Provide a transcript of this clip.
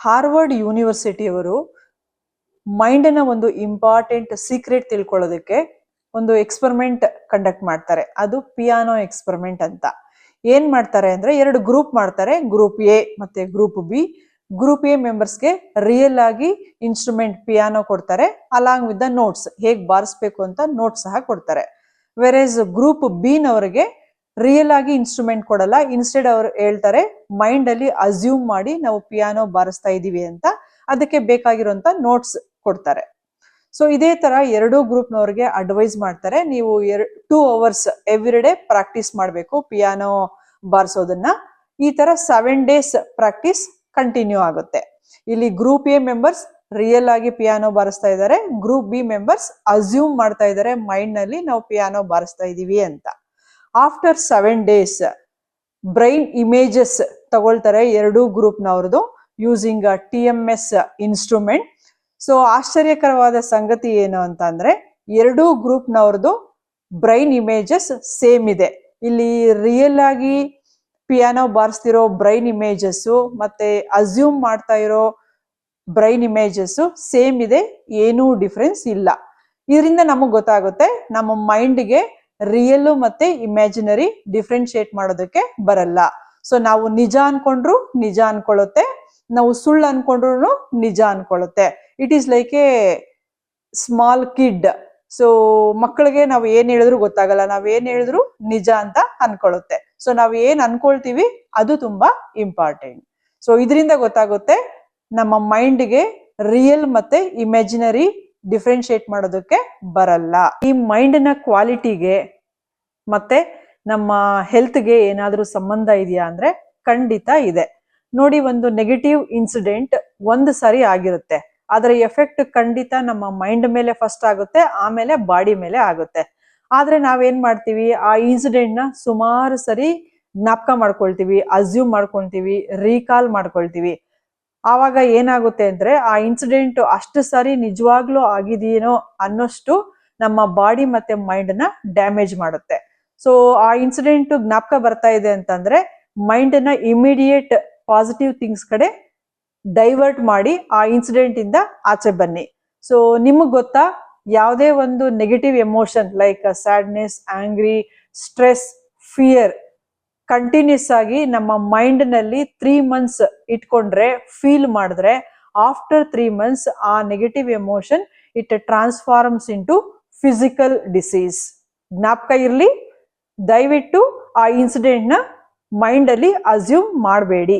Harvard ಯೂನಿವರ್ಸಿಟಿಯವರು ಮೈಂಡ್ನ ಒಂದು important secret ತಿಳ್ಕೊಳ್ಳೋದಕ್ಕೆ ಒಂದು ಎಕ್ಸ್ಪೆರಿಮೆಂಟ್ ಕಂಡಕ್ಟ್ ಮಾಡ್ತಾರೆ. ಅದು ಪಿಯಾನೋ ಎಕ್ಸ್ಪೆರಿಮೆಂಟ್ ಅಂತ. ಏನ್ ಮಾಡ್ತಾರೆ ಅಂದ್ರೆ 2 ಗ್ರೂಪ್ ಮಾಡ್ತಾರೆ, ಗ್ರೂಪ್ ಎ ಮತ್ತೆ ಗ್ರೂಪ್ ಬಿ. ಗ್ರೂಪ್ ಎ ಮೆಂಬರ್ಸ್ಗೆ ರಿಯಲ್ ಆಗಿ ಇನ್ಸ್ಟ್ರೂಮೆಂಟ್ ಪಿಯಾನೋ ಕೊಡ್ತಾರೆ, ಅಲಾಂಗ್ ವಿತ್ ದ ನೋಟ್ಸ್, ಹೇಗ್ ಬಾರಿಸ್ಬೇಕು ಅಂತ ನೋಟ್ಸ್ ಸಹ ಕೊಡ್ತಾರೆ. ವೆರೇಸ್ ಗ್ರೂಪ್ ಬಿ ನವರಿಗೆ ರಿಯಲ್ ಆಗಿ ಇನ್ಸ್ಟ್ರೂಮೆಂಟ್ ಕೊಡಲ್ಲ, ಇನ್ಸ್ಟೆಡ್ ಅವ್ರು ಹೇಳ್ತಾರೆ ಮೈಂಡ್ ಅಲ್ಲಿ ಅಸ್ಯೂಮ್ ಮಾಡಿ ನಾವು ಪಿಯಾನೋ ಬಾರಿಸ್ತಾ ಇದೀವಿ ಅಂತ, ಅದಕ್ಕೆ ಬೇಕಾಗಿರುವಂತ ನೋಟ್ಸ್ ಕೊಡ್ತಾರೆ. ಸೊ ಇದೇ ತರ 2 ಗ್ರೂಪ್ ನವರಿಗೆ ಅಡ್ವೈಸ್ ಮಾಡ್ತಾರೆ, ನೀವು 2 hours ಎವ್ರಿ ಡೇ ಪ್ರಾಕ್ಟೀಸ್ ಮಾಡಬೇಕು ಪಿಯಾನೋ ಬಾರಿಸೋದನ್ನ. ಈ ತರ 7 days ಪ್ರಾಕ್ಟೀಸ್ ಕಂಟಿನ್ಯೂ ಆಗುತ್ತೆ. ಇಲ್ಲಿ ಗ್ರೂಪ್ ಎ ಮೆಂಬರ್ಸ್ ರಿಯಲ್ ಆಗಿ ಪಿಯಾನೋ ಬಾರಿಸ್ತಾ ಇದ್ದಾರೆ, ಗ್ರೂಪ್ ಬಿ ಮೆಂಬರ್ಸ್ ಅಸ್ಯೂಮ್ ಮಾಡ್ತಾ ಇದ್ದಾರೆ ಮೈಂಡ್ ನಲ್ಲಿ ನಾವು ಪಿಯಾನೋ ಬಾರಿಸ್ತಾ ಇದೀವಿ ಅಂತ. ಆಫ್ಟರ್ 7 days ಬ್ರೈನ್ ಇಮೇಜಸ್ ತಗೊಳ್ತಾರೆ 2 ಗ್ರೂಪ್ ನವ್ರದ್ದು ಯೂಸಿಂಗ್ TMS ಇನ್ಸ್ಟ್ರೂಮೆಂಟ್. ಸೊ ಆಶ್ಚರ್ಯಕರವಾದ ಸಂಗತಿ ಏನು ಅಂತ ಅಂದ್ರೆ 2 ಗ್ರೂಪ್ ನವ್ರದ್ದು ಬ್ರೈನ್ ಇಮೇಜಸ್ ಸೇಮ್ ಇದೆ. ಇಲ್ಲಿ ರಿಯಲ್ ಆಗಿ ಪಿಯಾನೋ ಬಾರಿಸ್ತಿರೋ ಬ್ರೈನ್ ಇಮೇಜಸ್ ಮತ್ತೆ ಅಸ್ಯೂಮ್ ಮಾಡ್ತಾ ಇರೋ ಬ್ರೈನ್ ಇಮೇಜಸ್ ಸೇಮ್ ಇದೆ, ಏನೂ ಡಿಫ್ರೆನ್ಸ್ ಇಲ್ಲ. ಇದರಿಂದ ನಮಗ್ ಗೊತ್ತಾಗುತ್ತೆ ನಮ್ಮ ಮೈಂಡ್ಗೆ ರಿಯಲ್ ಮತ್ತೆ ಇಮ್ಯಾಜಿನರಿ ಡಿಫ್ರೆನ್ಶಿಯೇಟ್ ಮಾಡೋದಕ್ಕೆ ಬರಲ್ಲ. ಸೊ ನಾವು ನಿಜ ಅನ್ಕೊಂಡ್ರು ನಿಜ ಅನ್ಕೊಳ್ಳುತ್ತೆ, ನಾವು ಸುಳ್ಳು ಅನ್ಕೊಂಡ್ರು ನಿಜ ಅನ್ಕೊಳ್ಳುತ್ತೆ. It is like a small kid. So ಮಕ್ಕಳಿಗೆ ನಾವು ಏನ್ ಹೇಳಿದ್ರು ಗೊತ್ತಾಗಲ್ಲ, ನಾವ್ ಏನ್ ಹೇಳಿದ್ರು ನಿಜ ಅಂತ ಅನ್ಕೊಳ್ಳುತ್ತೆ. ಸೊ ನಾವ್ ಏನ್ ಅನ್ಕೊಳ್ತೀವಿ ಅದು ತುಂಬಾ ಇಂಪಾರ್ಟೆಂಟ್. ಸೊ ಇದರಿಂದ ಗೊತ್ತಾಗುತ್ತೆ ನಮ್ಮ ಮೈಂಡ್ಗೆ ರಿಯಲ್ ಮತ್ತೆ ಇಮ್ಯಾಜಿನರಿ ಡಿಫ್ರೆನ್ಶಿಯೇಟ್ ಮಾಡೋದಕ್ಕೆ ಬರಲ್ಲ. ಈ ಮೈಂಡ್ ನ ಕ್ವಾಲಿಟಿಗೆ ಮತ್ತೆ ನಮ್ಮ ಹೆಲ್ತ್ಗೆ ಏನಾದ್ರೂ ಸಂಬಂಧ ಇದೆಯಾ ಅಂದ್ರೆ ಖಂಡಿತ ಇದೆ. ನೋಡಿ, ಒಂದು ನೆಗೆಟಿವ್ ಇನ್ಸಿಡೆಂಟ್ ಒಂದು ಸಾರಿ ಆಗಿರುತ್ತೆ, ಅದರ ಎಫೆಕ್ಟ್ ಖಂಡಿತ ನಮ್ಮ ಮೈಂಡ್ ಮೇಲೆ ಫಸ್ಟ್ ಆಗುತ್ತೆ, ಆಮೇಲೆ ಬಾಡಿ ಮೇಲೆ ಆಗುತ್ತೆ. ಆದ್ರೆ ನಾವೇನ್ ಮಾಡ್ತೀವಿ, ಆ ಇನ್ಸಿಡೆಂಟ್ ನ ಸುಮಾರು ಸರಿ ಜ್ಞಾಪಕ ಮಾಡ್ಕೊಳ್ತೀವಿ, ಅಸ್ಯೂಮ್ ಮಾಡ್ಕೊಳ್ತೀವಿ, ರೀಕಾಲ್ ಮಾಡ್ಕೊಳ್ತೀವಿ. ಆವಾಗ ಏನಾಗುತ್ತೆ ಅಂದ್ರೆ ಆ ಇನ್ಸಿಡೆಂಟ್ ಅಷ್ಟು ಸಾರಿ ನಿಜವಾಗ್ಲೂ ಆಗಿದೆಯೇನೋ ಅನ್ನೋಷ್ಟು ನಮ್ಮ ಬಾಡಿ ಮತ್ತೆ ಮೈಂಡ್ ನ ಡ್ಯಾಮೇಜ್ ಮಾಡುತ್ತೆ. ಸೊ ಆ ಇನ್ಸಿಡೆಂಟ್ ಜ್ಞಾಪಕ ಬರ್ತಾ ಇದೆ ಅಂತಂದ್ರೆ ಮೈಂಡ್ ನ ಇಮಿಡಿಯೇಟ್ ಪಾಸಿಟಿವ್ ಥಿಂಗ್ಸ್ ಕಡೆ ಡೈವರ್ಟ್ ಮಾಡಿ ಆ ಇನ್ಸಿಡೆಂಟ್ ಇಂದ ಆಚೆ ಬನ್ನಿ. ಸೊ ನಿಮಗ್ ಗೊತ್ತಾ, ಯಾವುದೇ ಒಂದು negative emotion like sadness, angry, stress, fear continues ಆಗಿ ನಮ್ಮ ಮೈಂಡ್ ನಲ್ಲಿ 3 months ಇಟ್ಕೊಂಡ್ರೆ, ಫೀಲ್ ಮಾಡಿದ್ರೆ, ಆಫ್ಟರ್ 3 months ಆ negative emotion it transforms into physical disease. ಜ್ಞಾಪಕ ಇರ್ಲಿ, ದಯವಿಟ್ಟು ಆ ಇನ್ಸಿಡೆಂಟ್ ನ ಮೈಂಡ್ ಅಲ್ಲಿ ಅಸ್ಯೂಮ್ ಮಾಡಬೇಡಿ.